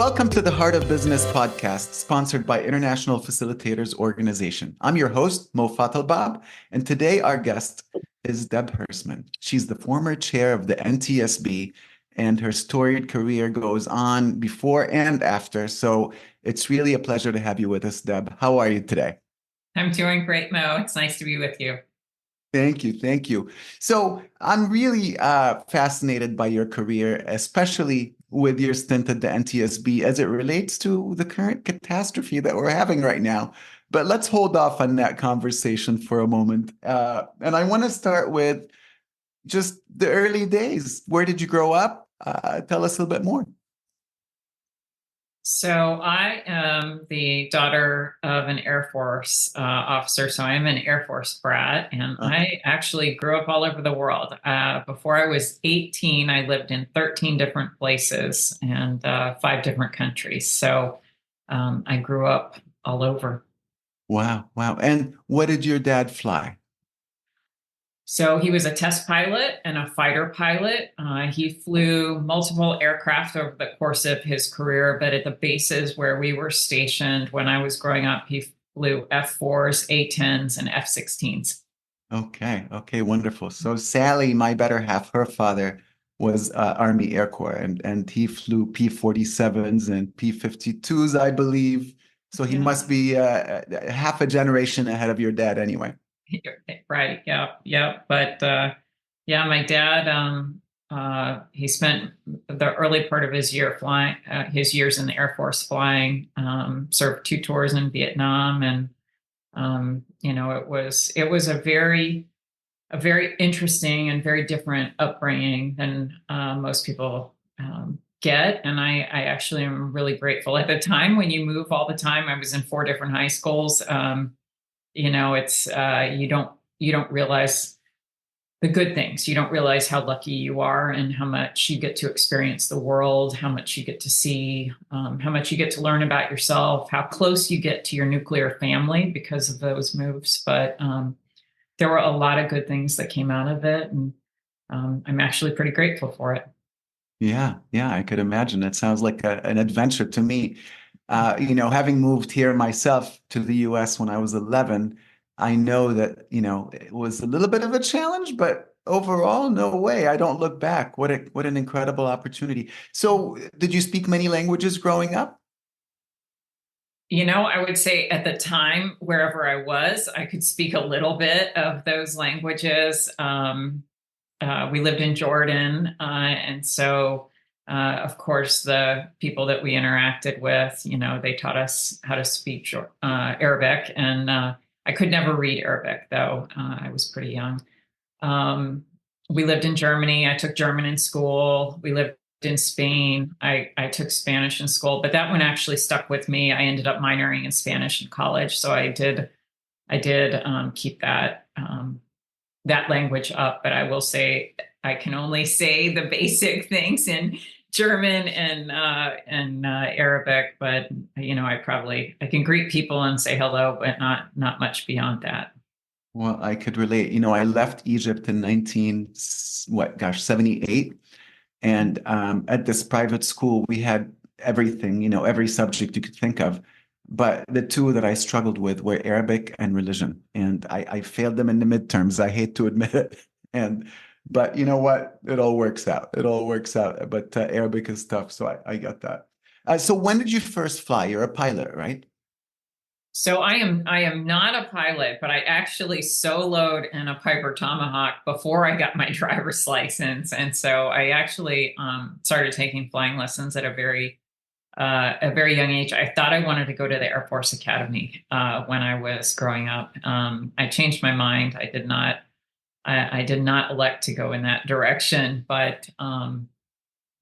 Welcome to the Heart of Business podcast, sponsored by International Facilitators Organization. I'm your host, Mo Fatalbab, and today our guest is Deb Hersman. She's the former chair of the NTSB, and her storied career goes on before and after. So it's really a pleasure to have you with us, Deb. How are you today? I'm doing great, Mo. It's nice to be with you. Thank you. Thank you. So I'm really fascinated by your career, especially with your stint at the NTSB as it relates to the current catastrophe that we're having right now. But let's hold off on that conversation for a moment. And I want to start with just the early days. Where did you grow up? Tell us a little bit more. So I am the daughter of an Air Force officer. So I am an Air Force brat, and Uh-huh. I actually grew up all over the world. Before I was 18, I lived in 13 different places and 5 different countries. So I grew up all over. Wow. Wow. And what did your dad fly? So he was a test pilot and a fighter pilot. He flew multiple aircraft over the course of his career, but at the bases where we were stationed when I was growing up, he flew F-4s, A-10s, and F-16s. Okay, okay, wonderful. So Sally, my better half, her father was Army Air Corps, and he flew P-47s and P-52s, I believe. So he must Yeah. be half a generation ahead of your dad anyway. Right. Yeah. Yeah. But yeah, my dad, he spent the early part of his his years in the Air Force flying, served 2 tours in Vietnam. And, it was a very interesting and very different upbringing than most people get. And I actually am really grateful. At the time when you move all the time, I was in 4 different high schools. It's you don't realize the good things. You don't realize how lucky you are and how much you get to experience the world, how much you get to see, how much you get to learn about yourself, how close you get to your nuclear family because of those moves. But there were a lot of good things that came out of it, and I'm actually pretty grateful for it. Yeah, yeah, I could imagine. It sounds like an adventure to me. Having moved here myself to the US when I was 11, I know that, it was a little bit of a challenge, but overall, no way. I don't look back. What an incredible opportunity. So, did you speak many languages growing up? I would say at the time, wherever I was, I could speak a little bit of those languages. We lived in Jordan, and so of course the people that we interacted with, they taught us how to speak Arabic, and I could never read Arabic though. I was pretty young. Um, we lived in Germany. I took German in school. We lived in Spain. I took Spanish in school, but that one actually stuck with me. I ended up minoring in Spanish in college, so I did keep that language up. But I will say I can only say the basic things in German and Arabic. But I can greet people and say hello, but not much beyond that. Well, I could relate. I left Egypt in 78. And at this private school, we had everything, every subject you could think of. But the two that I struggled with were Arabic and religion. And I failed them in the midterms. I hate to admit it. But you know what? It all works out. It all works out. But Arabic is tough. So I got that. So when did you first fly? You're a pilot, right? So I am not a pilot, but I actually soloed in a Piper Tomahawk before I got my driver's license, and so I actually started taking flying lessons at a very young age. I thought I wanted to go to the Air Force Academy when I was growing up. I changed my mind. I did not elect to go in that direction, but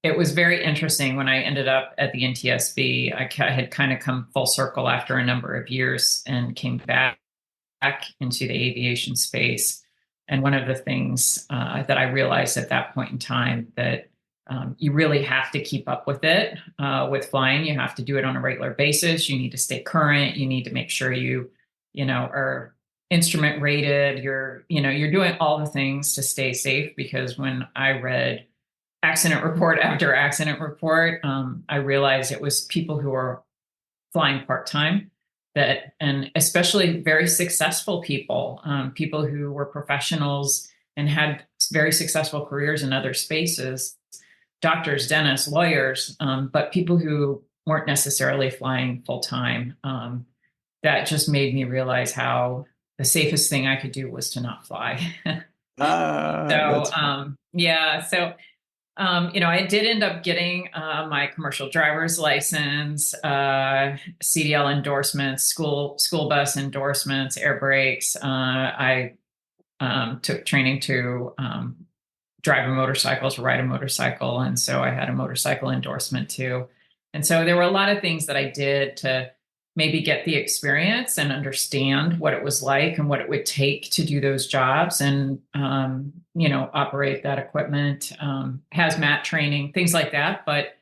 it was very interesting when I ended up at the NTSB. I had kind of come full circle after a number of years and came back into the aviation space. And one of the things that I realized at that point in time that you really have to keep up with it with flying. You have to do it on a regular basis. You need to stay current. You need to make sure are instrument rated. You're doing all the things to stay safe, because when I read accident report after accident report, I realized it was people who were flying part-time, that, and especially very successful people, people who were professionals and had very successful careers in other spaces, doctors, dentists, lawyers, but people who weren't necessarily flying full-time. That just made me realize how the safest thing I could do was to not fly. So, That's fun. yeah, so I did end up getting my commercial driver's license, CDL endorsements, school bus endorsements, air brakes. I took training to drive a motorcycle, to ride a motorcycle, and so I had a motorcycle endorsement too. And so there were a lot of things that I did to maybe get the experience and understand what it was like and what it would take to do those jobs and operate that equipment, hazmat training, things like that. But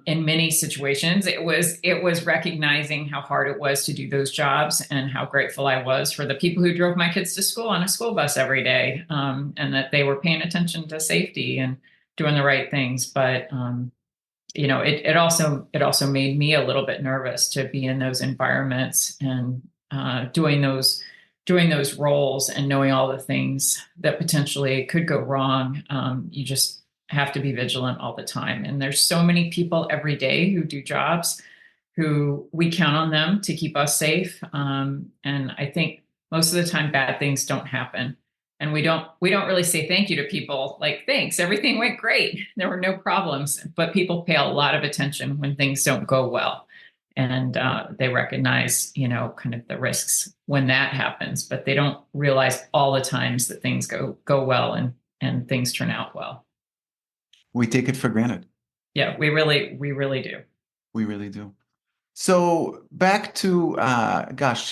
in many situations, it was recognizing how hard it was to do those jobs and how grateful I was for the people who drove my kids to school on a school bus every day, and that they were paying attention to safety and doing the right things. But it also made me a little bit nervous to be in those environments and doing those roles and knowing all the things that potentially could go wrong. You just have to be vigilant all the time. And there's so many people every day who do jobs who we count on them to keep us safe. And I think most of the time bad things don't happen. And we don't really say thank you to people like, thanks, everything went great. There were no problems. But people pay a lot of attention when things don't go well. And they recognize, kind of the risks when that happens, but they don't realize all the times that things go well and things turn out well. We take it for granted. Yeah, we really do. We really do. So back to,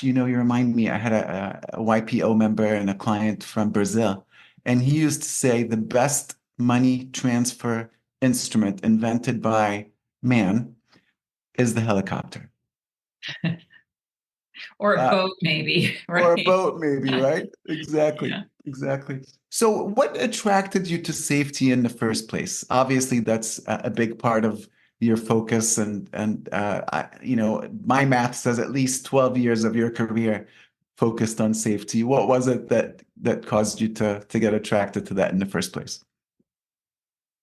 you remind me, I had a YPO member and a client from Brazil, and he used to say the best money transfer instrument invented by man is the helicopter. Or a boat, maybe, right? Or a boat, maybe, right? Exactly. Yeah. Exactly. So what attracted you to safety in the first place? Obviously, that's a big part of your focus my math says at least 12 years of your career focused on safety. What was it that caused you to get attracted to that in the first place?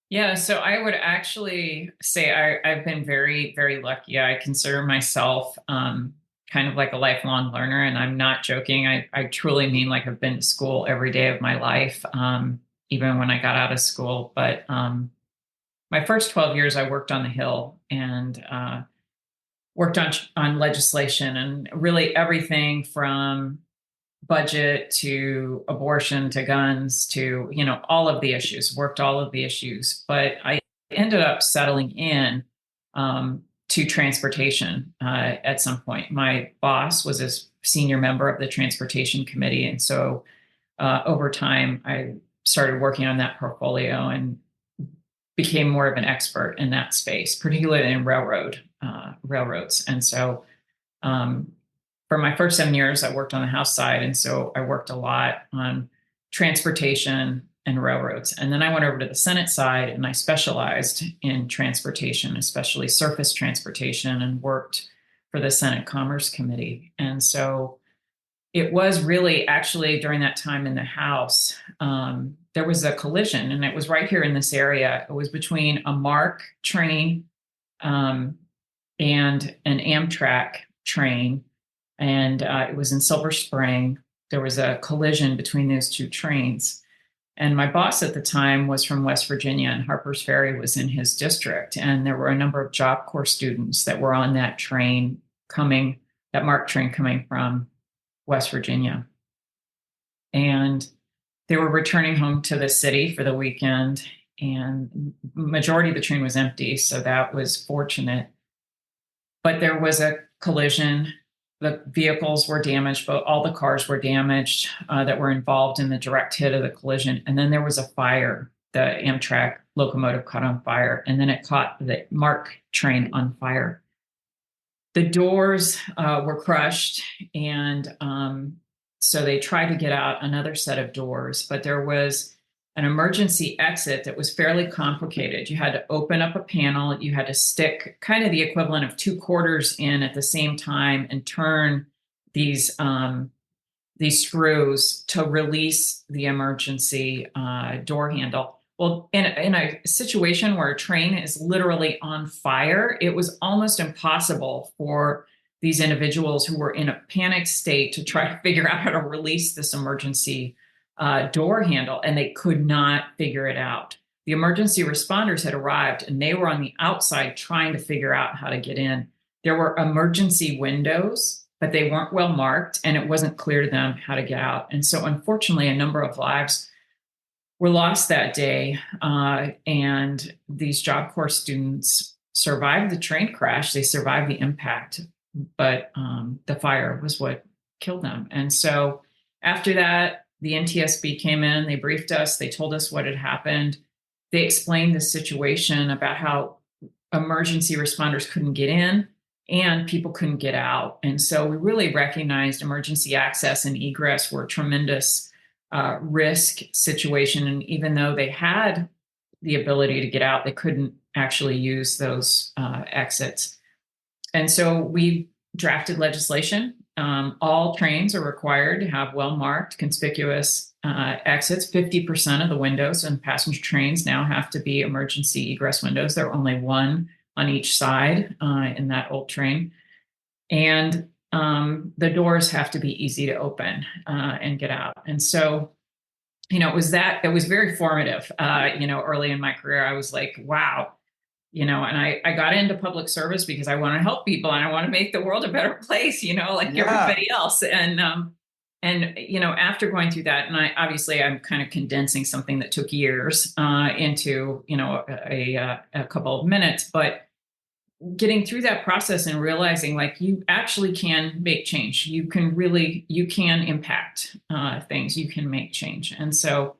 Yeah, so I would actually say I've been very, very lucky. I consider myself kind of like a lifelong learner, and I'm not joking. I truly mean, like, I've been to school every day of my life, even when I got out of school. But my first 12 years, I worked on the Hill and worked on legislation and really everything from budget to abortion to guns to all of the issues, worked all of the issues. But I ended up settling in to transportation at some point. My boss was a senior member of the transportation committee, and so over time I started working on that portfolio and became more of an expert in that space, particularly in railroads. And so for my first 7 years, I worked on the House side. And so I worked a lot on transportation and railroads. And then I went over to the Senate side and I specialized in transportation, especially surface transportation, and worked for the Senate Commerce Committee. And so it was really actually during that time in the House, there was a collision, and it was right here in this area. It was between a MARC train and an Amtrak train. And it was in Silver Spring. There was a collision between those two trains. And my boss at the time was from West Virginia, and Harper's Ferry was in his district. And there were a number of Job Corps students that were on that train that MARC train coming from West Virginia. And they were returning home to the city for the weekend, and majority of the train was empty. So that was fortunate. But there was a collision. The vehicles were damaged, but all the cars were damaged that were involved in the direct hit of the collision. And then there was a fire. The Amtrak locomotive caught on fire, and then it caught the MARC train on fire. The doors were crushed, and so they tried to get out another set of doors, but there was an emergency exit that was fairly complicated. You had to open up a panel, you had to stick kind of the equivalent of 2 quarters in at the same time and turn these screws to release the emergency door handle. Well, in a situation where a train is literally on fire, it was almost impossible for these individuals who were in a panic state to try to figure out how to release this emergency door handle, and they could not figure it out. The emergency responders had arrived, and they were on the outside trying to figure out how to get in. There were emergency windows, but they weren't well marked, and it wasn't clear to them how to get out. And so, unfortunately, a number of lives were lost that day, and these Job Corps students survived the train crash. They survived the impact, but the fire was what killed them. And so after that, the NTSB came in, they briefed us, they told us what had happened. They explained the situation about how emergency responders couldn't get in and people couldn't get out. And so we really recognized emergency access and egress were a tremendous risk situation. And even though they had the ability to get out, they couldn't actually use those exits. And so we drafted legislation. All trains are required to have well-marked, conspicuous exits. 50% of the windows in passenger trains now have to be emergency egress windows. There are only one on each side in that old train. And the doors have to be easy to open and get out. And so, it was very formative. Early in my career, I was like, wow, and I got into public service because I want to help people and I want to make the world a better place, like everybody else. And after going through that, and I'm kind of condensing something that took years into, a couple of minutes, but getting through that process and realizing like you actually can make change. You can impact things, you can make change. And so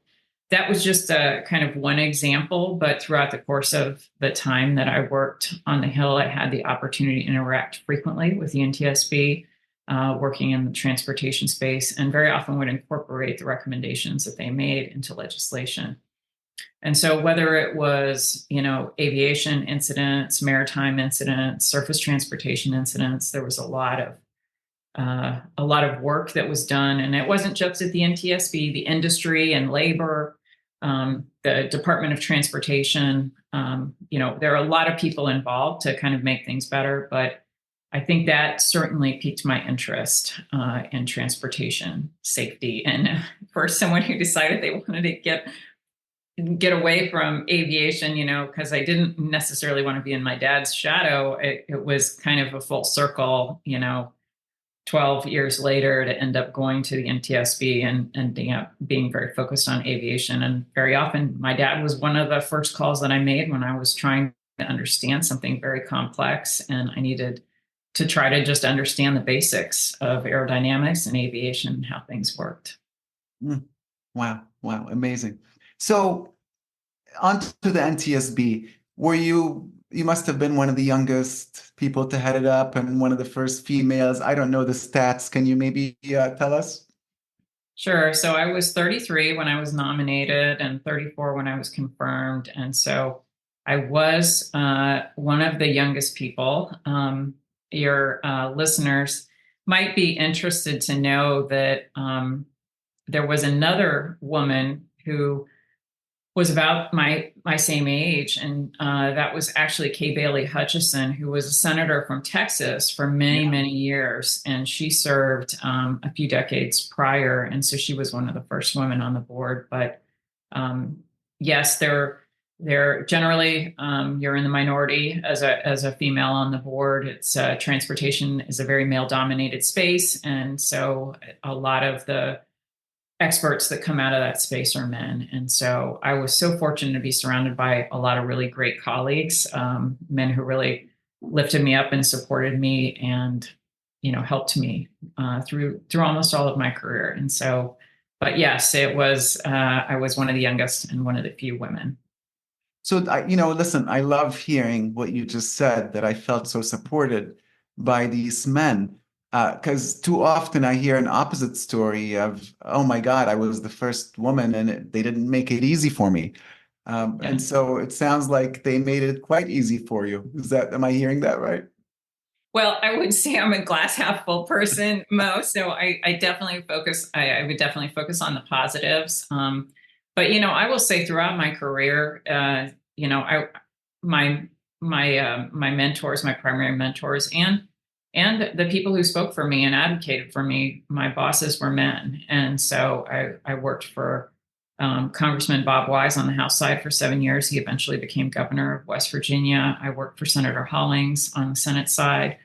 that was just a kind of one example, but throughout the course of the time that I worked on the Hill, I had the opportunity to interact frequently with the NTSB, working in the transportation space, and very often would incorporate the recommendations that they made into legislation. And so whether it was, aviation incidents, maritime incidents, surface transportation incidents, there was a lot of work that was done. And it wasn't just at the NTSB, the industry and labor, the Department of Transportation. There are a lot of people involved to kind of make things better, but I think that certainly piqued my interest in transportation safety. And for someone who decided they wanted to get away from aviation, because I didn't necessarily want to be in my dad's shadow, it was kind of a full circle, 12 years later to end up going to the NTSB and being very focused on aviation. And very often my dad was one of the first calls that I made when I was trying to understand something very complex. And I needed to try to just understand the basics of aerodynamics and aviation and how things worked. Wow. Amazing. So onto the NTSB, you must have been one of the youngest people to head it up and one of the first females. I don't know the stats. Can you maybe tell us? Sure. So I was 33 when I was nominated and 34 when I was confirmed. And so I was one of the youngest people. Your listeners might be interested to know that there was another woman who was about my same age, and that was actually Kay Bailey Hutchison, who was a senator from Texas for many years, and she served a few decades prior, and so she was one of the first women on the board. But yes, they're generally you're in the minority as a female on the board. It's transportation is a very male-dominated space, and so a lot of the experts that come out of that space are men. And so I was so fortunate to be surrounded by a lot of really great colleagues, men who really lifted me up and supported me and, helped me through almost all of my career. And so, but yes, it was, I was one of the youngest and one of the few women. So, listen, I love hearing what you just said, that I felt so supported by these men. Because too often I hear an opposite story of, oh my God, I was the first woman and they didn't make it easy for me. Yeah. And so it sounds like they made it quite easy for you. Am I hearing that right? Well, I would say I'm a glass half full person, Mo. So I definitely focus. I would definitely focus on the positives. But I will say throughout my career, I my my mentors, my primary mentors, and the people who spoke for me and advocated for me, my bosses were men, and so I worked for Congressman Bob Wise on the House side for 7 years. He eventually became governor of West Virginia. I worked for Senator Hollings on the Senate side.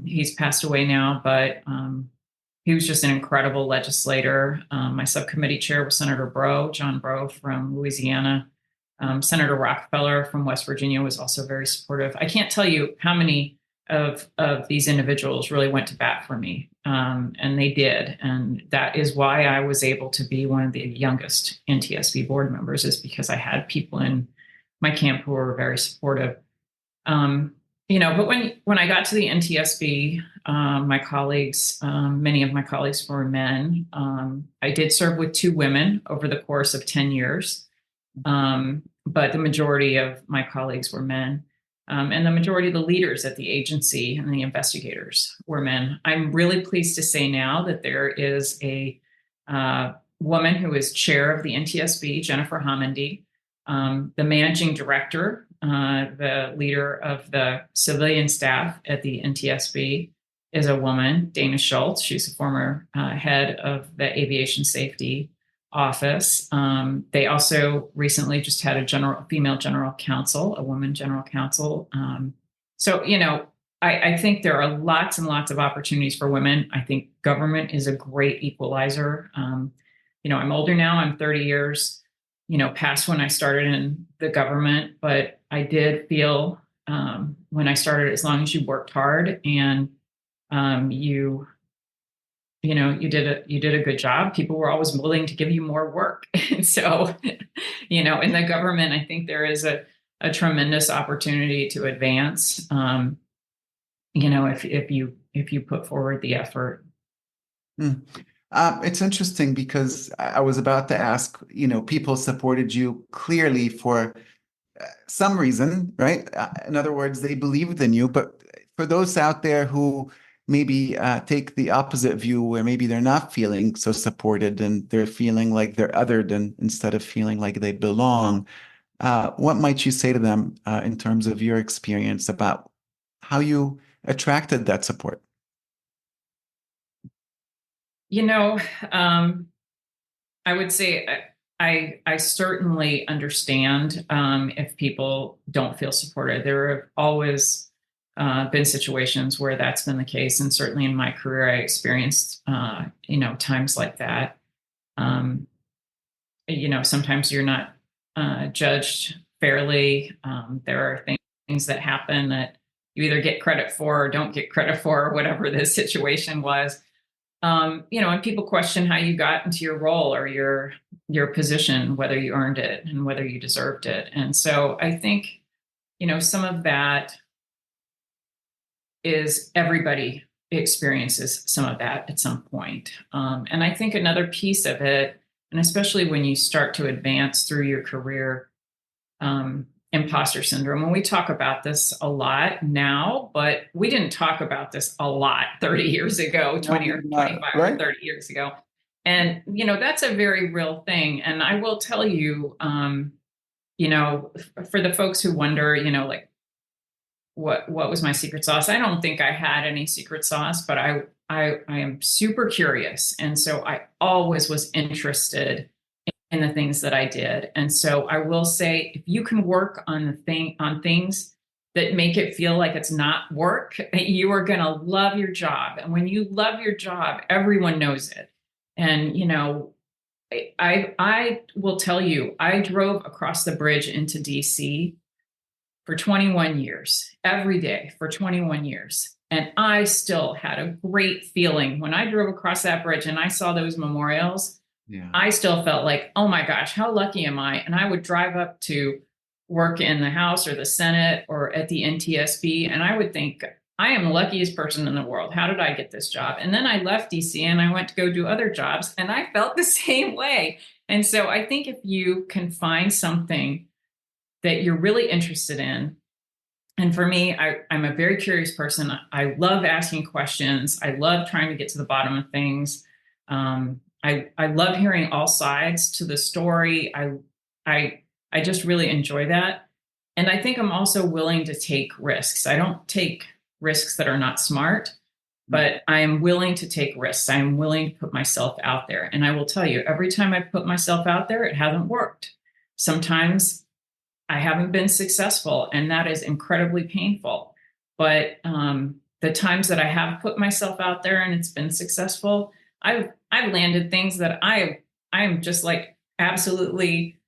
He's passed away now, but he was just an incredible legislator. My subcommittee chair was Senator John Breaux from Louisiana. Senator Rockefeller from West Virginia was also very supportive. I can't tell you how many of these individuals really went to bat for me, and they did. And that is why I was able to be one of the youngest NTSB board members, is because I had people in my camp who were very supportive. But when I got to the NTSB, my colleagues, many of my colleagues were men. I did serve with 2 women over the course of 10 years, but the majority of my colleagues were men. And the majority of the leaders at the agency and the investigators were men. I'm really pleased to say now that there is a woman who is chair of the NTSB, Jennifer Homendy, the managing director, the leader of the civilian staff at the NTSB is a woman, Dana Schultz. She's a former head of the aviation safety office. They also recently just had a female general counsel, a woman general counsel. I think there are lots and lots of opportunities for women. I think government is a great equalizer. I'm older now. I'm 30 years, past when I started in the government, but I did feel when I started, as long as you worked hard and you did a good job, people were always willing to give you more work. And so, in the government, I think there is a tremendous opportunity to advance. If you put forward the effort. It's interesting because I was about to ask, people supported you clearly for some reason, right? In other words, they believed in you. But for those out there who maybe take the opposite view, where maybe they're not feeling so supported and they're feeling like they're othered and instead of feeling like they belong, what might you say to them in terms of your experience about how you attracted that support? I would say I certainly understand if people don't feel supported. There have always been situations where that's been the case, and certainly in my career, I experienced times like that. Sometimes you're not judged fairly. There are things that happen that you either get credit for or don't get credit for, or whatever the situation was. And people question how you got into your role or your position, whether you earned it and whether you deserved it. And so I think, some of that is everybody experiences some of that at some point. And I think another piece of it, and especially when you start to advance through your career, imposter syndrome. And we talk about this a lot now, but we didn't talk about this a lot 30 years ago, 20 or 25 right? or 30 years ago. And, that's a very real thing. And I will tell you, for the folks who wonder, like, what was my secret sauce? I don't think I had any secret sauce, but I am super curious. And so I always was interested in the things that I did. And so I will say, if you can work on things that make it feel like it's not work, you are going to love your job. And when you love your job, everyone knows it. And, I will tell you, I drove across the bridge into DC for 21 years, every day for 21 years. And I still had a great feeling when I drove across that bridge and I saw those memorials. Yeah. I still felt like, oh my gosh, how lucky am I? And I would drive up to work in the House or the Senate or at the NTSB, and I would think, I am the luckiest person in the world. How did I get this job? And then I left DC and I went to go do other jobs, and I felt the same way. And so I think if you can find something that you're really interested in, and for me, I'm a very curious person. I love asking questions. I love trying to get to the bottom of things. I love hearing all sides to the story. I just really enjoy that. And I think I'm also willing to take risks. I don't take risks that are not smart, but I am willing to take risks. I am willing to put myself out there. And I will tell you, every time I put myself out there, it hasn't worked. Sometimes I haven't been successful, and that is incredibly painful. But the times that I have put myself out there and it's been successful, I've landed things that I am just like absolutely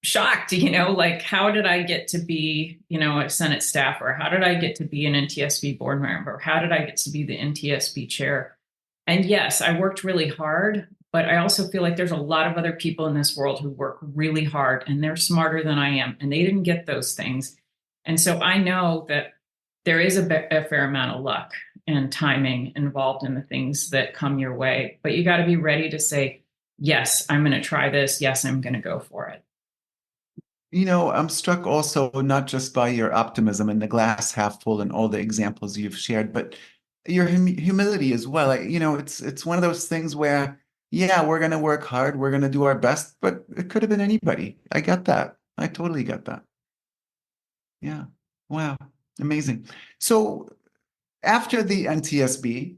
shocked, like how did I get to be, a Senate staffer? How did I get to be an NTSB board member? How did I get to be the NTSB chair? And yes, I worked really hard, but I also feel like there's a lot of other people in this world who work really hard and they're smarter than I am, and they didn't get those things. And so I know that there is a fair amount of luck and timing involved in the things that come your way, but you got to be ready to say, yes, I'm going to try this. Yes, I'm going to go for it. I'm struck also not just by your optimism and the glass half full and all the examples you've shared, but your humility as well. It's one of those things where, yeah, we're going to work hard, we're going to do our best, but it could have been anybody. I get that. I totally get that. Yeah. Wow. Amazing. So after the NTSB,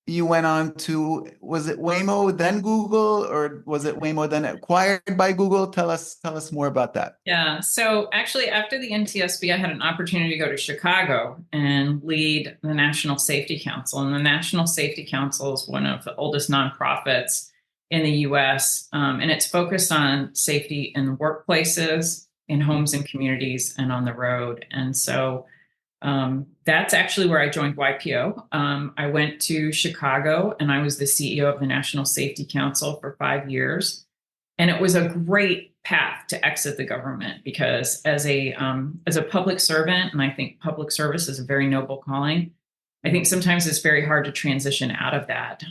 you went on to, was it Waymo, then Google, or was it Waymo, then acquired by Google? Tell us more about that. Yeah. So actually, after the NTSB, I had an opportunity to go to Chicago and lead the National Safety Council. And the National Safety Council is one of the oldest nonprofits in the US. And it's focused on safety in workplaces, in homes and communities, and on the road. And so that's actually where I joined YPO. I went to Chicago and I was the CEO of the National Safety Council for 5 years. And it was a great path to exit the government because as a public servant, and I think public service is a very noble calling, I think sometimes it's very hard to transition out of that.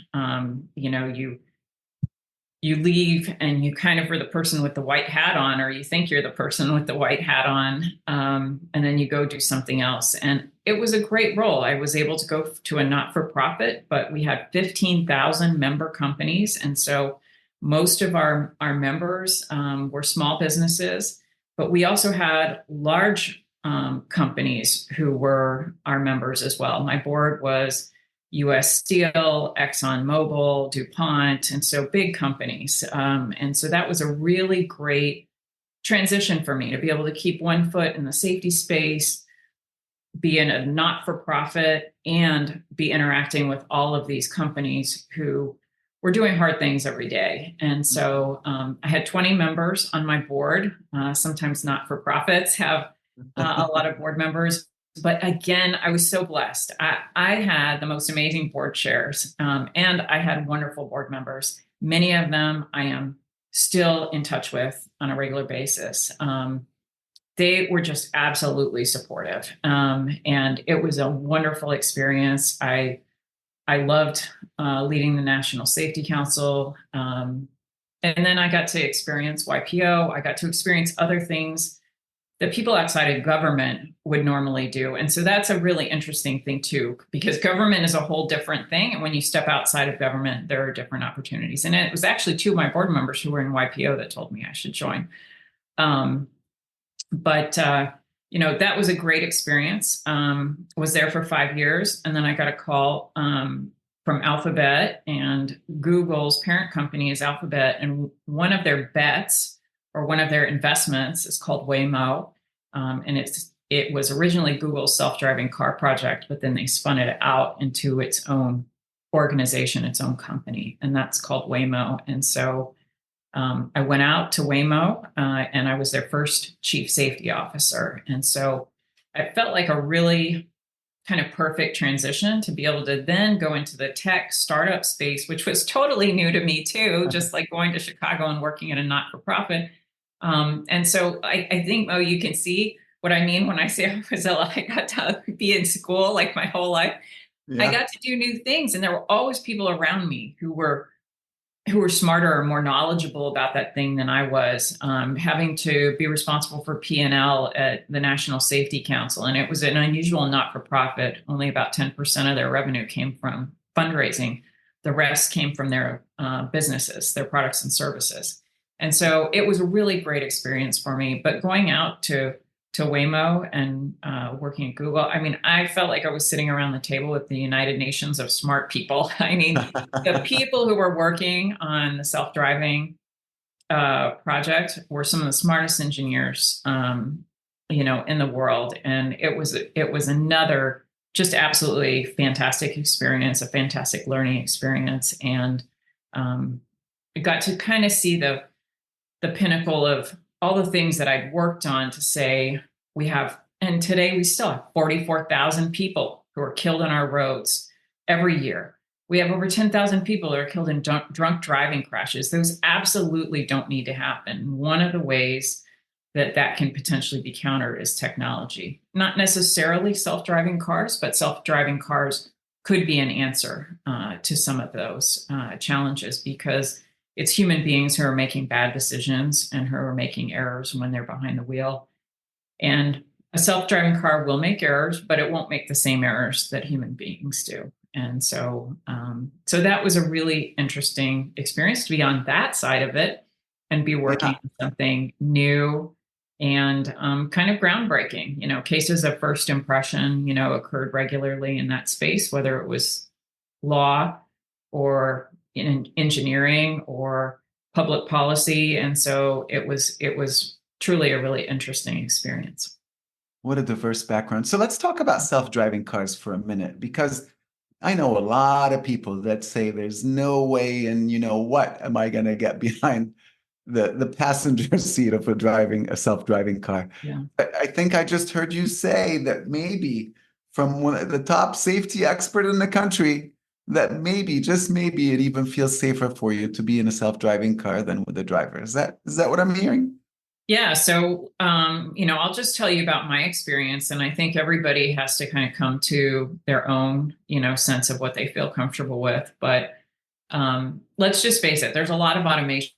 You leave and you kind of are the person with the white hat on, or you think you're the person with the white hat on, and then you go do something else. And it was a great role. I was able to go to a not-for-profit, but we had 15,000 member companies. And so most of our members were small businesses, but we also had large companies who were our members as well. My board was US Steel, ExxonMobil, DuPont, and so big companies. And so that was a really great transition for me to be able to keep one foot in the safety space, be in a not-for-profit, and be interacting with all of these companies who were doing hard things every day. And so I had 20 members on my board. Sometimes not-for-profits have a lot of board members. But again, I was so blessed. I had the most amazing board chairs, and I had wonderful board members. Many of them I am still in touch with on a regular basis. They were just absolutely supportive, and it was a wonderful experience. I loved leading the National Safety Council, and then I got to experience YPO. I got to experience other things that people outside of government would normally do. And so that's a really interesting thing too, because government is a whole different thing. And when you step outside of government, there are different opportunities. And it was actually 2 of my board members who were in YPO that told me I should join. But that was a great experience. Was there for 5 years. And then I got a call from Alphabet, and Google's parent company is Alphabet. And one of their bets, or one of their investments, is called Waymo. And it was originally Google's self-driving car project, but then they spun it out into its own organization, its own company, and that's called Waymo. And so I went out to Waymo, and I was their first chief safety officer. And so I felt like a really kind of perfect transition to be able to then go into the tech startup space, which was totally new to me too, just like going to Chicago and working at a not-for-profit. And so I think, Mo, you can see what I mean when I say I got to be in school like my whole life. I Yeah. got to do new things, and there were always people around me who were smarter or more knowledgeable about that thing than I was. Having to be responsible for P&L at the National Safety Council, and it was an unusual not-for-profit. Only about 10% of their revenue came from fundraising. The rest came from their businesses, their products and services. And so it was a really great experience for me. But going out to Waymo and working at Google, I mean, I felt like I was sitting around the table with the United Nations of smart people. I mean, the people who were working on the self-driving project were some of the smartest engineers, in the world. And it was another just absolutely fantastic experience, a fantastic learning experience, and I got to kind of see the pinnacle of all the things that I'd worked on to say and today we still have 44,000 people who are killed on our roads every year. We have over 10,000 people that are killed in drunk driving crashes. Those absolutely don't need to happen. One of the ways that can potentially be countered is technology. Not necessarily self-driving cars, but self-driving cars could be an answer to some of those challenges, because it's human beings who are making bad decisions and who are making errors when they're behind the wheel. And a self-driving car will make errors, but it won't make the same errors that human beings do. And so that was a really interesting experience to be on that side of it and be working on something new and kind of groundbreaking. Cases of first impression, occurred regularly in that space, whether it was law or in engineering or public policy. And so it was truly a really interesting experience. What a diverse background. So let's talk about self-driving cars for a minute, because I know a lot of people that say there's no way, and what am I going to get behind the passenger seat of a self-driving car? Yeah. I think I just heard you say that maybe from one of the top safety expert in the country, that maybe, just maybe, it even feels safer for you to be in a self-driving car than with a driver. Is that what I'm hearing? Yeah. So, I'll just tell you about my experience. And I think everybody has to kind of come to their own, sense of what they feel comfortable with. But let's just face it, there's a lot of automation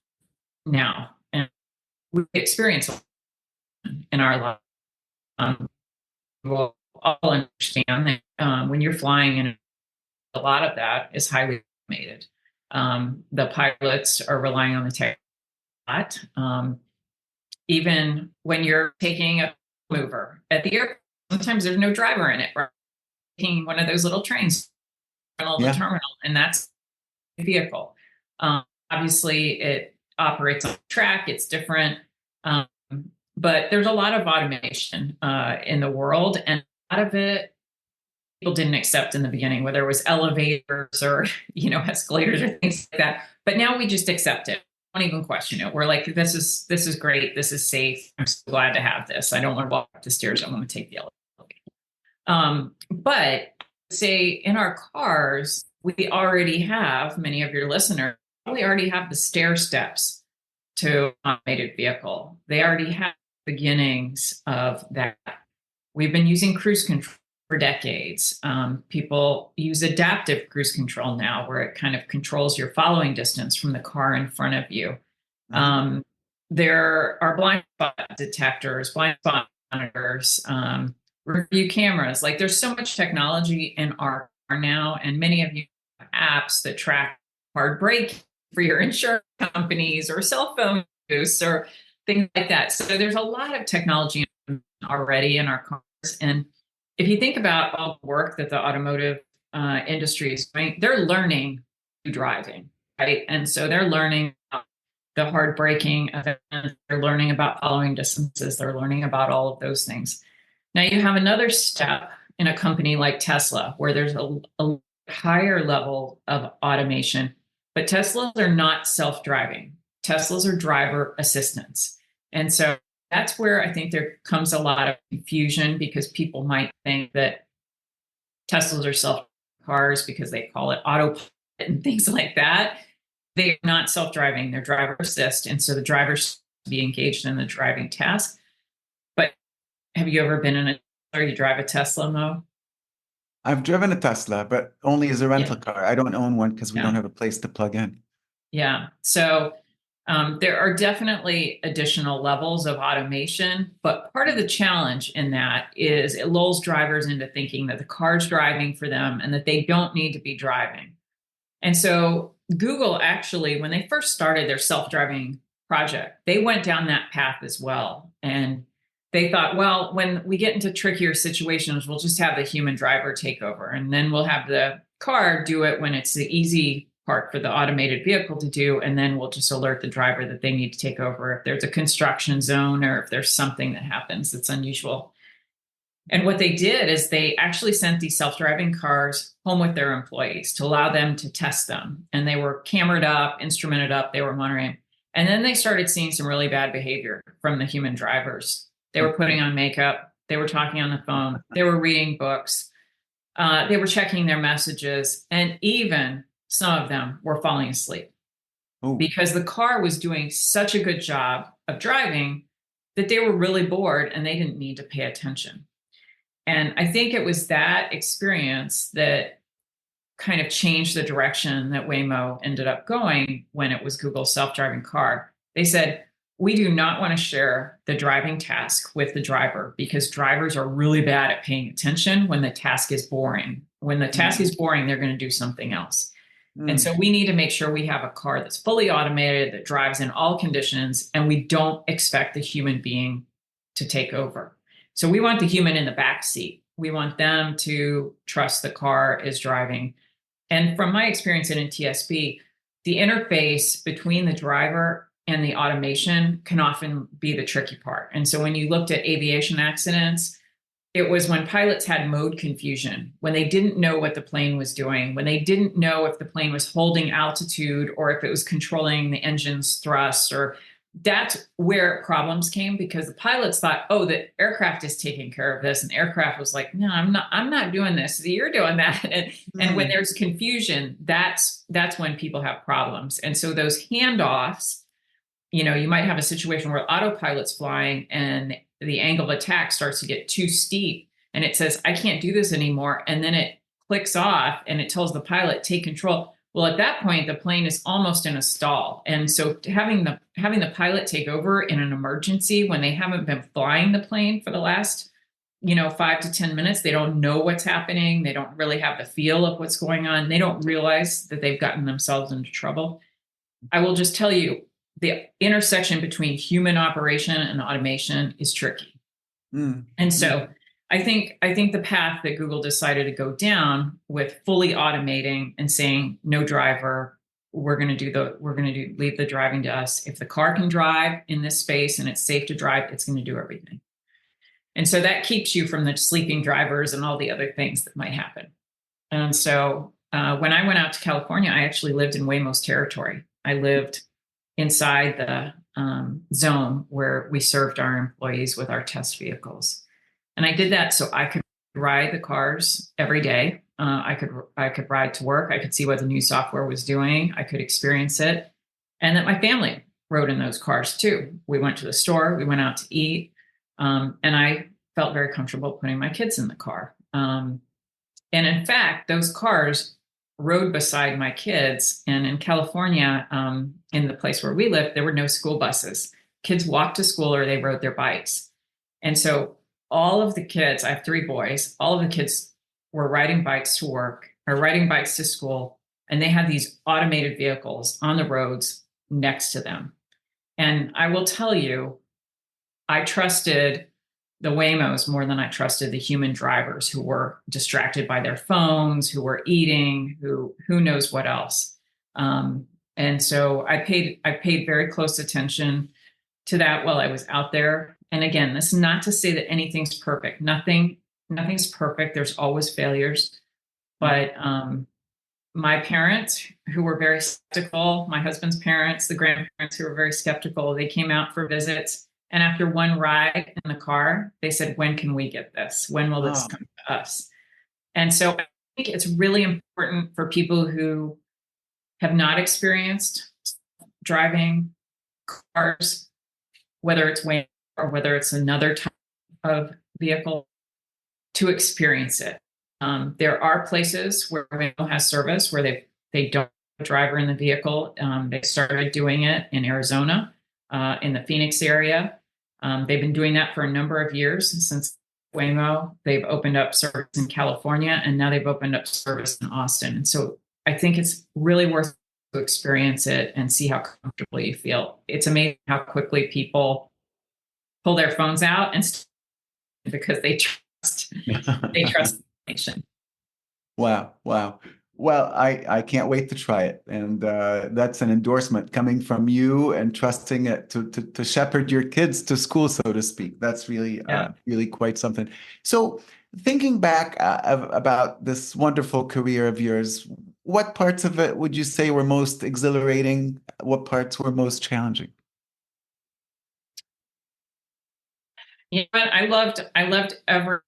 now, and we experience in our life. We'll all understand that when you're flying, and a lot of that is highly automated. The pilots are relying on the tech a lot. Even when you're taking a mover at the airport, sometimes there's no driver in it, right? Taking one of those little trains from the terminal, and that's the vehicle. Obviously, it operates on track, it's different. But there's a lot of automation in the world, and a lot of it people didn't accept in the beginning, whether it was elevators or escalators or things like that. But now we just accept it. Don't even question it. We're like, this is great. This is safe. I'm so glad to have this. I don't want to walk up the stairs. I want to take the elevator. But say in our cars, we already have, many of your listeners probably already have the stair steps to automated vehicle. They already have beginnings of that. We've been using cruise control for decades. People use adaptive cruise control now, where it kind of controls your following distance from the car in front of you. There are blind spot detectors, blind spot monitors, review cameras. Like, there's so much technology in our car now, and many of you have apps that track hard braking for your insurance companies or cell phone use or things like that. So there's a lot of technology already in our cars. And if you think about all the work that the automotive industry is doing, they're learning through driving, right? And so they're learning about the hard braking events, they're learning about following distances, they're learning about all of those things. Now you have another step in a company like Tesla, where there's a higher level of automation, but Teslas are not self-driving. Teslas are driver assistants. And so that's where I think there comes a lot of confusion, because people might think that Teslas are self cars because they call it autopilot and things like that. They're not self-driving, they're driver assist. And so the drivers be engaged in the driving task. But Have you ever been in a, or you drive a Tesla, Mo? I've driven a Tesla, but only as a Yeah. rental car. I don't own one because we Yeah. don't have a place to plug in. Yeah. So there are definitely additional levels of automation, but part of the challenge in that is it lulls drivers into thinking that the car's driving for them and that they don't need to be driving. And so Google actually, when they first started their self-driving project, they went down that path as well. And they thought, well, when we get into trickier situations, we'll just have the human driver take over. And then we'll have the car do it when it's the easy part for the automated vehicle to do. And then we'll just alert the driver that they need to take over if there's a construction zone or if there's something that happens that's unusual. And what they did is they actually sent these self-driving cars home with their employees to allow them to test them. And they were camered up, instrumented up, they were monitoring. And then they started seeing some really bad behavior from the human drivers. They were putting on makeup, they were talking on the phone, they were reading books, they were checking their messages, and even some of them were falling asleep Oh, because the car was doing such a good job of driving that they were really bored and they didn't need to pay attention. And I think it was that experience that kind of changed the direction that Waymo ended up going when it was Google's self-driving car. They said, we do not want to share the driving task with the driver because drivers are really bad at paying attention when the task is boring. When the task is boring, they're going to do something else. And so we need to make sure we have a car that's fully automated, that drives in all conditions, and we don't expect the human being to take over. So we want the human in the back seat. We want them to trust the car is driving. And from my experience in NTSB, the interface between the driver and the automation can often be the tricky part. And so when you looked at aviation accidents, it was when pilots had mode confusion, when they didn't know what the plane was doing, when they didn't know if the plane was holding altitude or if it was controlling the engine's thrust, or that's where problems came because the pilots thought, oh, the aircraft is taking care of this. And the aircraft was like, no, I'm not doing this. You're doing that. And when there's confusion, that's when people have problems. And so those handoffs, you might have a situation where autopilot's flying and the angle of attack starts to get too steep and it says, I can't do this anymore. And then it clicks off and it tells the pilot, take control. Well, at that point, the plane is almost in a stall. And so having the pilot take over in an emergency when they haven't been flying the plane for the last, 5 to 10 minutes, they don't know what's happening. They don't really have the feel of what's going on. They don't realize that they've gotten themselves into trouble. I will just tell you, the intersection between human operation and automation is tricky. And so I think the path that Google decided to go down with fully automating and saying no driver, leave the driving to us. If the car can drive in this space and it's safe to drive, it's going to do everything. And so that keeps you from the sleeping drivers and all the other things that might happen. And so when I went out to California, I actually lived in Waymo's territory. I lived inside the zone where we served our employees with our test vehicles. And I did that so I could ride the cars every day. I could ride to work. I could see what the new software was doing. I could experience it. And that my family rode in those cars too. We went to the store, we went out to eat. And I felt very comfortable putting my kids in the car. And in fact, those cars rode beside my kids. And in California, in the place where we lived, there were no school buses. Kids walked to school or they rode their bikes. And so all of the kids, I have 3 boys, all of the kids were riding bikes to work or riding bikes to school. And they had these automated vehicles on the roads next to them. And I will tell you, I trusted the Waymos more than I trusted the human drivers who were distracted by their phones, who were eating, who knows what else. And so I paid very close attention to that while I was out there. And again, this is not to say that anything's perfect. Nothing's perfect. There's always failures. But my parents, who were very skeptical, my husband's parents, the grandparents who were very skeptical, they came out for visits. And after one ride in the car, they said, when can we get this? When will this come to us? And so I think it's really important for people who have not experienced driving cars, whether it's Waymo or whether it's another type of vehicle to experience it. There are places where Waymo has service where they don't have a driver in the vehicle. They started doing it in Arizona, in the Phoenix area. They've been doing that for a number of years since Waymo. They've opened up service in California, and now they've opened up service in Austin. And so I think it's really worth to experience it and see how comfortable you feel. It's amazing how quickly people pull their phones out and because they trust the information. Wow, wow. Well, I can't wait to try it. And that's an endorsement coming from you and trusting it to shepherd your kids to school, so to speak. That's really, really quite something. So thinking back about this wonderful career of yours, what parts of it would you say were most exhilarating? What parts were most challenging? Yeah, I loved every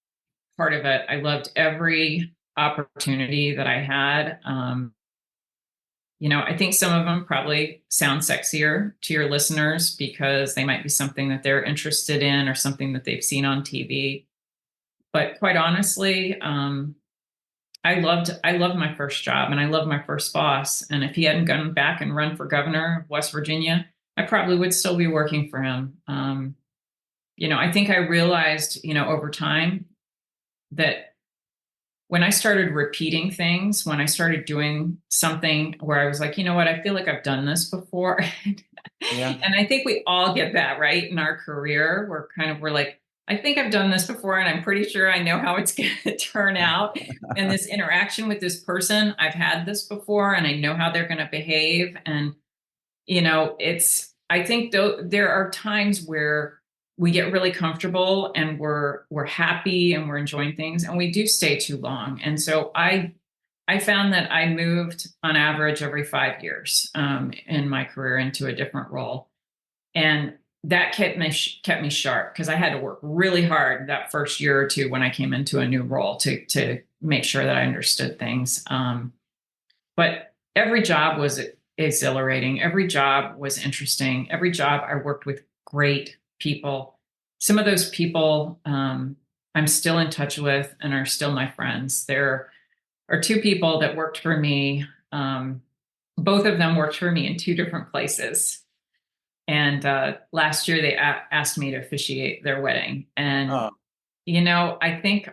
part of it. I loved every opportunity that I had. I think some of them probably sound sexier to your listeners because they might be something that they're interested in or something that they've seen on TV. But quite honestly, I loved my first job and I loved my first boss. And if he hadn't gone back and run for governor of West Virginia, I probably would still be working for him. I think I realized, over time that when I started repeating things, when I started doing something where I was like, you know what, I feel like I've done this before. Yeah. And I think we all get that, right? In our career, we're like, I think I've done this before and I'm pretty sure I know how it's going to turn out. And this interaction with this person, I've had this before and I know how they're going to behave. And, I think there are times where we get really comfortable and we're happy and we're enjoying things and we do stay too long. And so I found that I moved on average every 5 years in my career into a different role. And that kept me sharp because I had to work really hard that first year or two when I came into a new role to make sure that I understood things. But every job was exhilarating. Every job was interesting. Every job I worked with great people. Some of those people I'm still in touch with and are still my friends. There are two people that worked for me. Both of them worked for me in two different places. And last year they asked me to officiate their wedding. And, I think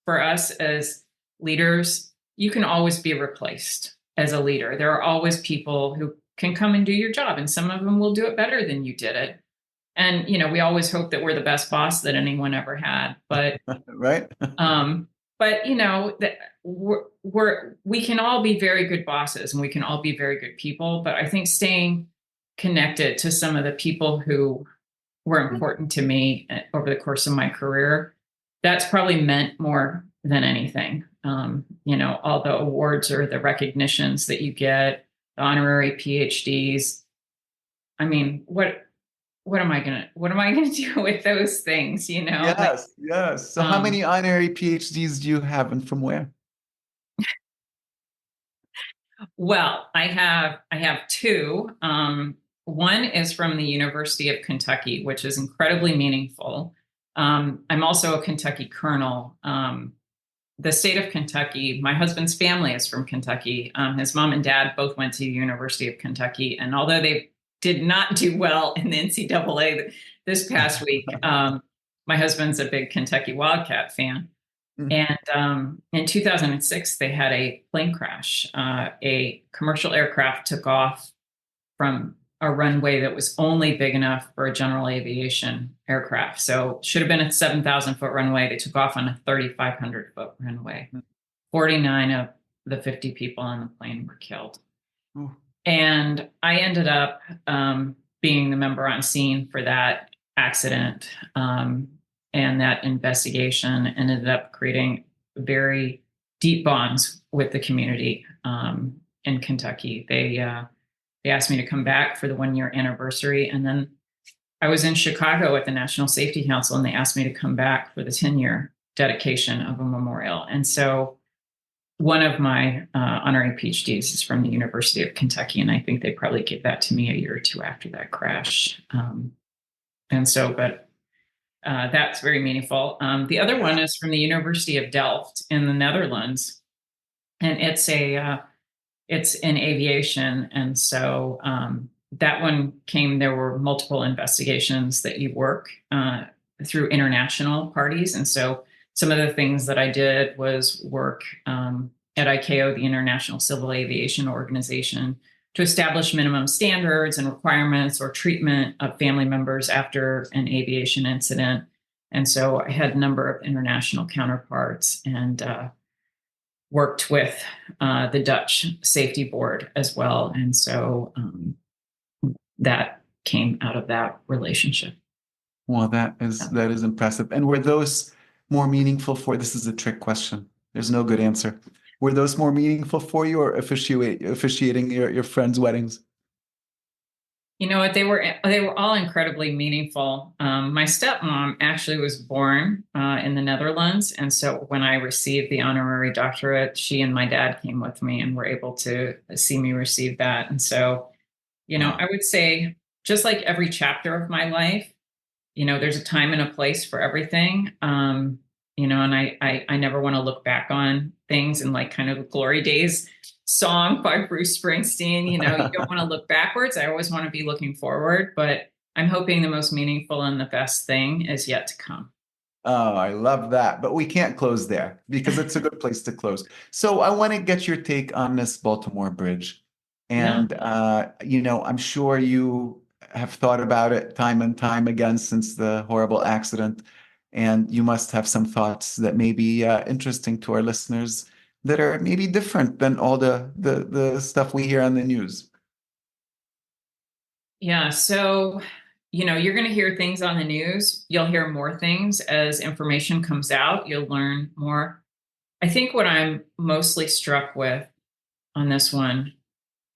for us as leaders, you can always be replaced as a leader. There are always people who can come and do your job, and some of them will do it better than you did it. And, we always hope that we're the best boss that anyone ever had. But, right. that we can all be very good bosses and we can all be very good people. But I think staying connected to some of the people who were important to me over the course of my career, that's probably meant more than anything. All the awards or the recognitions that you get, the honorary PhDs. I mean, what am I gonna do with those things? Yes, yes. So how many honorary PhDs do you have and from where? Well, I have two. One is from the University of Kentucky, which is incredibly meaningful. I'm also a Kentucky colonel. The state of Kentucky, my husband's family is from Kentucky. His mom and dad both went to the University of Kentucky. And although they did not do well in the NCAA this past week, my husband's a big Kentucky Wildcat fan. And in 2006, they had a plane crash. A commercial aircraft took off from a runway that was only big enough for a general aviation aircraft. So it should have been a 7,000-foot runway. They took off on a 3,500-foot runway. 49 of the 50 people on the plane were killed. And I ended up being the member on scene for that accident. And that investigation ended up creating very deep bonds with the community in Kentucky. They asked me to come back for the 1-year anniversary. And then I was in Chicago at the National Safety Council, and they asked me to come back for the 10-year dedication of a memorial. And so one of my honorary PhDs is from the University of Kentucky, and I think they probably gave that to me a year or two after that crash. But That's very meaningful. The other one is from the University of Delft in the Netherlands, and it's in aviation. And so that one came, there were multiple investigations that you work through international parties. And so some of the things that I did was work at ICAO, the International Civil Aviation Organization, to establish minimum standards and requirements or treatment of family members after an aviation incident. And so I had a number of international counterparts and worked with the Dutch Safety Board as well. And so that came out of that relationship. Well, that is impressive. And were those more meaningful for, this is a trick question. There's no good answer. Were those more meaningful for you, or officiating your friends' weddings? You know what? They were all incredibly meaningful. My stepmom actually was born in the Netherlands, and so when I received the honorary doctorate, she and my dad came with me and were able to see me receive that. And so, I would say, just like every chapter of my life, there's a time and a place for everything. And I never want to look back on things in like kind of the glory days song by Bruce Springsteen. You don't want to look backwards. I always want to be looking forward, but I'm hoping the most meaningful and the best thing is yet to come. Oh, I love that. But we can't close there because it's a good place to close. So I want to get your take on this Baltimore Bridge. And, I'm sure you have thought about it time and time again since the horrible accident. And you must have some thoughts that may be interesting to our listeners that are maybe different than all the stuff we hear on the news. Yeah. So, you're going to hear things on the news. You'll hear more things as information comes out. You'll learn more. I think what I'm mostly struck with on this one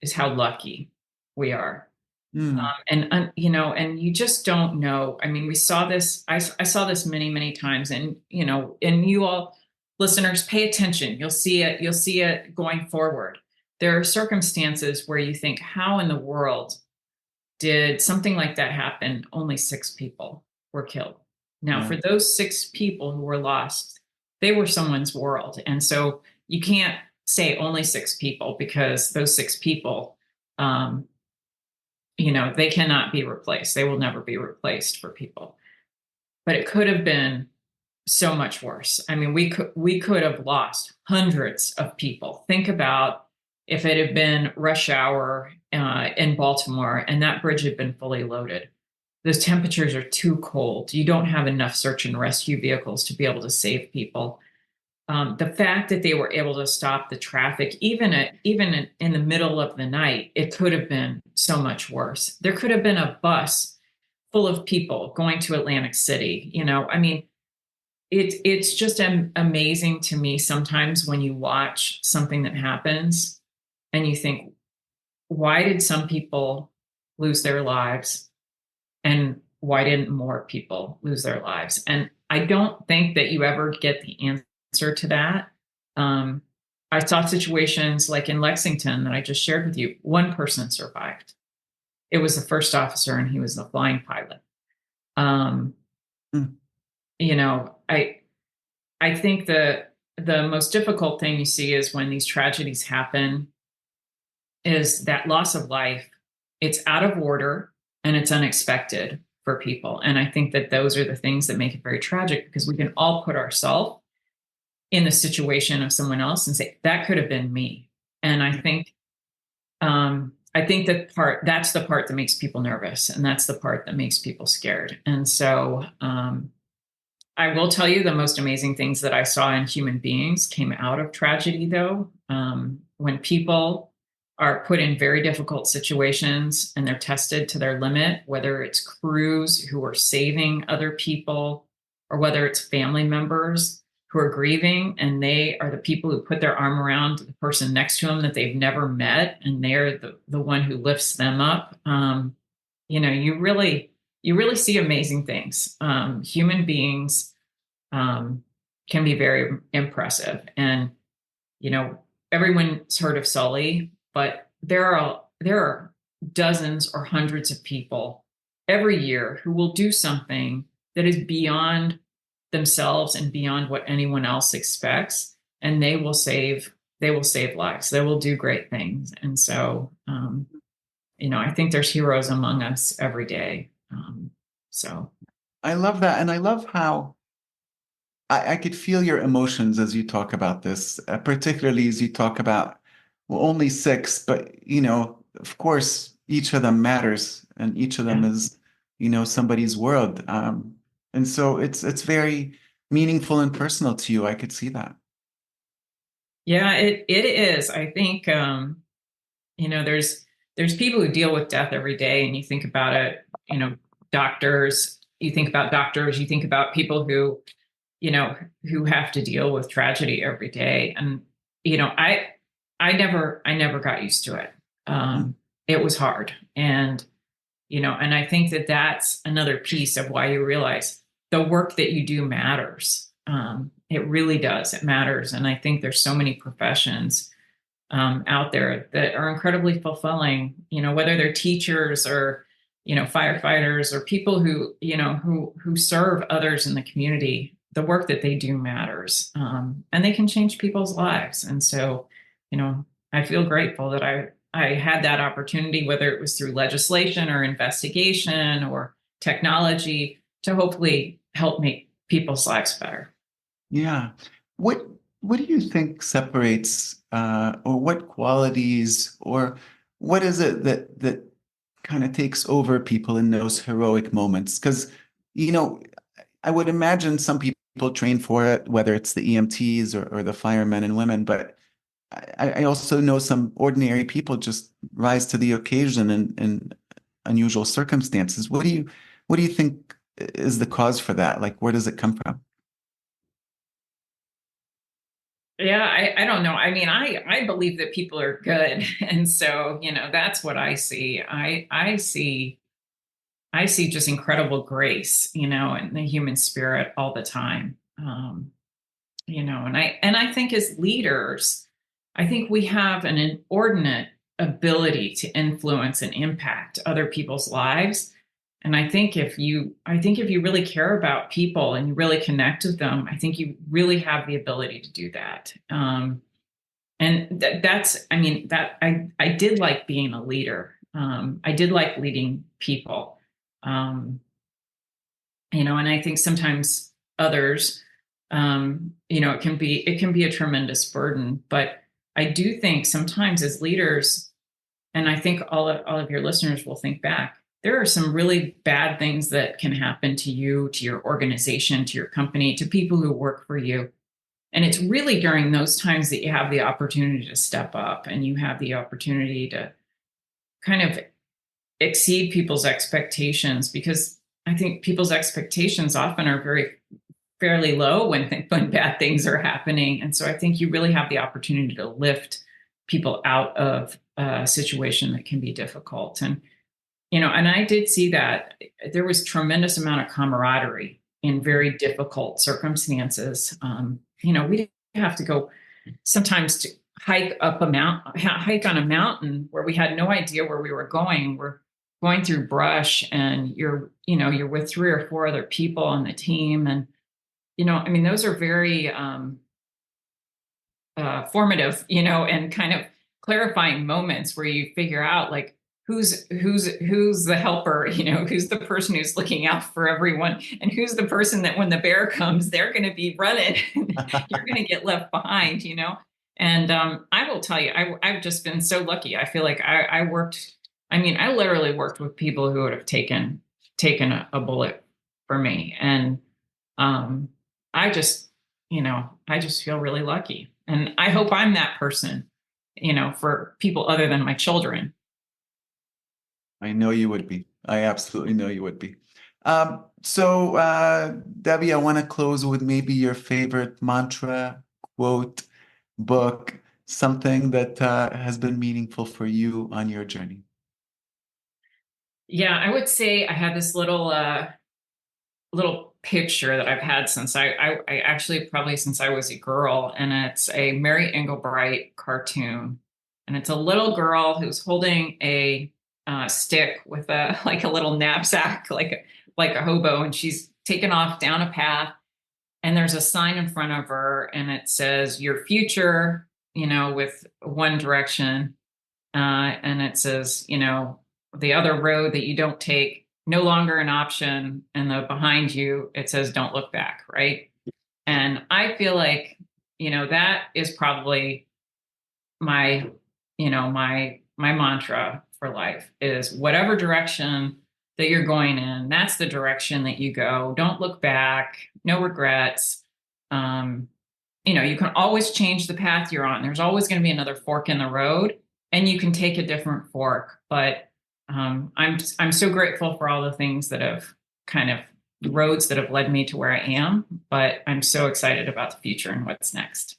is how lucky we are. And you just don't know. I mean, we saw this, I saw this many, many times, and you all listeners, pay attention. You'll see it going forward. There are circumstances where you think, how in the world did something like that happen? Only 6 people were killed. Now, for those 6 people who were lost, they were someone's world. And so you can't say only 6 people, because those 6 people, they cannot be replaced. They will never be replaced for people. But it could have been so much worse. I mean, we could have lost hundreds of people. Think about if it had been rush hour in Baltimore and that bridge had been fully loaded. Those temperatures are too cold. You don't have enough search and rescue vehicles to be able to save people. The fact that they were able to stop the traffic, even in the middle of the night, it could have been so much worse. There could have been a bus full of people going to Atlantic City. I mean, it's just amazing to me sometimes when you watch something that happens and you think, why did some people lose their lives, and why didn't more people lose their lives? And I don't think that you ever get the answer to that. I saw situations like in Lexington that I just shared with you. One person survived. It was the first officer, and he was the flying pilot. I think the most difficult thing you see is when these tragedies happen, is that loss of life. It's out of order and it's unexpected for people. And I think that those are the things that make it very tragic, because we can all put ourselves in the situation of someone else and say, that could have been me. And I think that's the part that makes people nervous, and that's the part that makes people scared. And so I will tell you, the most amazing things that I saw in human beings came out of tragedy, though. When people are put in very difficult situations and they're tested to their limit, whether it's crews who are saving other people, or whether it's family members who are grieving, and they are the people who put their arm around the person next to them that they've never met, and they're the one who lifts them up. You really see amazing things. Human beings can be very impressive. And, everyone's heard of Sully, but there are dozens or hundreds of people every year who will do something that is beyond themselves and beyond what anyone else expects, and they will save lives. They will do great things. And so, I think there's heroes among us every day. So I love that. And I love how I could feel your emotions as you talk about this, particularly as you talk about, well, only six, but, of course, each of them matters and each of them yeah. is, somebody's world. And so it's very meaningful and personal to you. I could see that. Yeah, it is. I think there's people who deal with death every day, and you think about it, doctors, you think about doctors, you think about people who have to deal with tragedy every day. And I never got used to it. Mm. It was hard. And I think that that's another piece of why you realize the work that you do matters. It really does. It matters. And I think there's so many professions out there that are incredibly fulfilling, whether they're teachers or, firefighters or people who serve others in the community. The work that they do matters, and they can change people's lives. And so, I feel grateful that I had that opportunity, whether it was through legislation or investigation or technology, to hopefully help make people's lives better. Yeah. What what do you think separates or what qualities or what is it that kind of takes over people in those heroic moments? Because, you know, I would imagine some people train for it, whether it's the EMTs or the firemen and women, but I also know some ordinary people just rise to the occasion in unusual circumstances. What do you think is the cause for that? Like, where does it come from? Yeah, I don't know. I mean, I believe that people are good. And so, that's what I see. I see just incredible grace, in the human spirit all the time. And I think as leaders, I think we have an inordinate ability to influence and impact other people's lives. And I think if you really care about people and you really connect with them, I think you really have the ability to do that. And that's, I mean, that I did like being a leader. I did like leading people. Um, and I think sometimes others, it can be a tremendous burden. But I do think sometimes as leaders, and I think all of your listeners will think back, there are some really bad things that can happen to you, to your organization, to your company, to people who work for you. And it's really during those times that you have the opportunity to step up and you have the opportunity to kind of exceed people's expectations, because I think people's expectations often are fairly low when bad things are happening. And so I think you really have the opportunity to lift people out of a situation that can be difficult. And I did see that there was tremendous amount of camaraderie in very difficult circumstances. We didn't have to go sometimes to hike on a mountain where we had no idea where we were going. We're going through brush, and you're with three or four other people on the team. And, I mean, those are very formative, and kind of clarifying moments where you figure out, like, who's the helper, who's the person who's looking out for everyone, and who's the person that when the bear comes, they're going to be running. You're going to get left behind. And I will tell you, I've just been so lucky. I feel like I literally worked with people who would have taken a bullet for me. And I just, I just feel really lucky. And I hope I'm that person, for people other than my children. I know you would be. I absolutely know you would be. So, Debbie, I want to close with maybe your favorite mantra, quote, book, something that has been meaningful for you on your journey. Yeah, I would say I have this little picture that I've had since I actually probably since I was a girl, and it's a Mary Englebright cartoon, and it's a little girl who's holding a stick with a like a little knapsack, like a hobo, and she's taken off down a path, and there's a sign in front of her, and it says your future, with one direction, and it says, the other road that you don't take, no longer an option, and the behind you, it says don't look back, right? And I feel like, that is probably my, my mantra for life is whatever direction that you're going in, that's the direction that you go. Don't look back, no regrets. You can always change the path you're on. There's always going to be another fork in the road, and you can take a different fork. But I'm so grateful for all the things that have kind of roads that have led me to where I am. But I'm so excited about the future and what's next.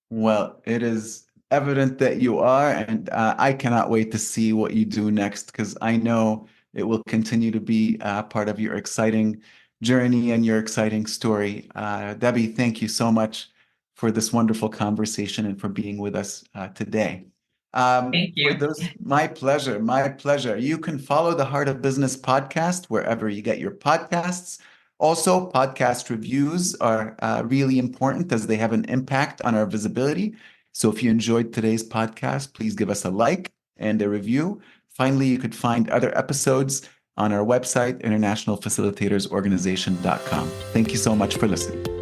Well, it is evident that you are, and I cannot wait to see what you do next because I know it will continue to be part of your exciting journey and your exciting story. Debbie, thank you so much for this wonderful conversation and for being with us today. Thank you. My pleasure, my pleasure. You can follow the Heart of Business podcast wherever you get your podcasts. Also, podcast reviews are really important as they have an impact on our visibility. So if you enjoyed today's podcast, please give us a like and a review. Finally, you could find other episodes on our website, internationalfacilitatorsorganization.com. Thank you so much for listening.